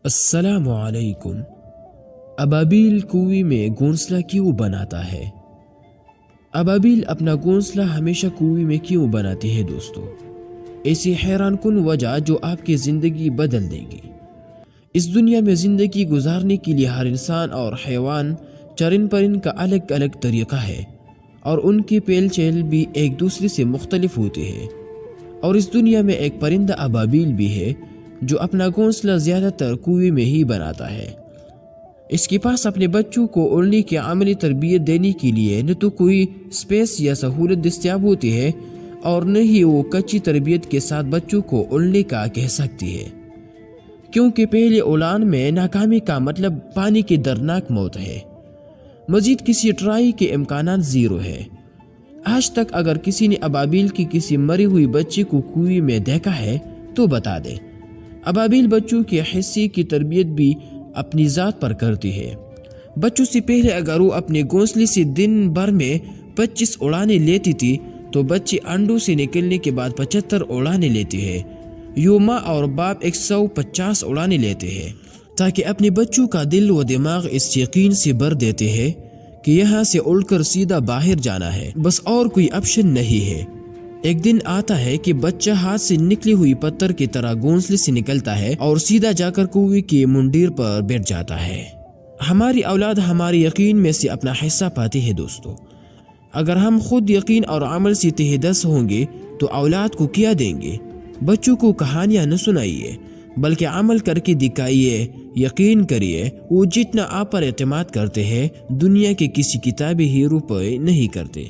السلام علیکم۔ ابابیل کنویں میں گھونسلہ کیوں بناتا ہے؟ ابابیل اپنا گھونسلہ ہمیشہ کنویں میں کیوں بناتے ہیں دوستو؟ ایسی حیران کن وجہ جو آپ کی زندگی بدل دے گی۔ اس دنیا میں زندگی گزارنے کے لیے ہر انسان اور حیوان چرند پرند کا الگ الگ طریقہ ہے، اور ان کی پیل چیل بھی ایک دوسرے سے مختلف ہوتے ہیں۔ اور اس دنیا میں ایک پرندہ ابابیل بھی ہے جو اپنا گھونسلہ زیادہ تر کنویں میں ہی بناتا ہے۔ اس کے پاس اپنے بچوں کو اڑنے کی عملی تربیت دینے کے لیے نہ تو کوئی سپیس یا سہولت دستیاب ہوتی ہے، اور نہ ہی وہ کچی تربیت کے ساتھ بچوں کو اڑنے کا کہہ سکتی ہے، کیونکہ پہلے اڑان میں ناکامی کا مطلب پانی کی دردناک موت ہے۔ مزید کسی ٹرائی کے امکانات زیرو ہے۔ آج تک اگر کسی نے ابابیل کی کسی مری ہوئی بچی کو کنویں میں دیکھا ہے تو بتا دے۔ ابابیل بچوں کے حصے کی تربیت بھی اپنی ذات پر کرتی ہے۔ بچوں سے پہلے اگر وہ اپنے گھونسلے سے دن بھر میں 25 اڑانے لیتی تھی تو بچے انڈوں سے نکلنے کے بعد 75 اڑانے لیتے ہیں۔ یوں ماں اور باپ 150 اڑانے لیتے ہیں، تاکہ اپنے بچوں کا دل و دماغ اس یقین سے بھر دیتے ہیں کہ یہاں سے اڑ کر سیدھا باہر جانا ہے، بس اور کوئی آپشن نہیں ہے۔ ایک دن آتا ہے کہ بچہ ہاتھ سے نکلی ہوئی پتھر کی طرح گھونسلے سے نکلتا ہے اور سیدھا جا کر کنویں کی منڈیر پر بیٹھ جاتا ہے۔ ہماری اولاد ہمارے یقین میں سے اپنا حصہ پاتی ہے دوستو۔ اگر ہم خود یقین اور عمل سے تہدست ہوں گے تو اولاد کو کیا دیں گے؟ بچوں کو کہانیاں نہ سنائیے، بلکہ عمل کر کے دکھائیے۔ یقین کریے، وہ جتنا آپ پر اعتماد کرتے ہیں دنیا کے کسی کتابی ہیرو پر نہیں کرتے۔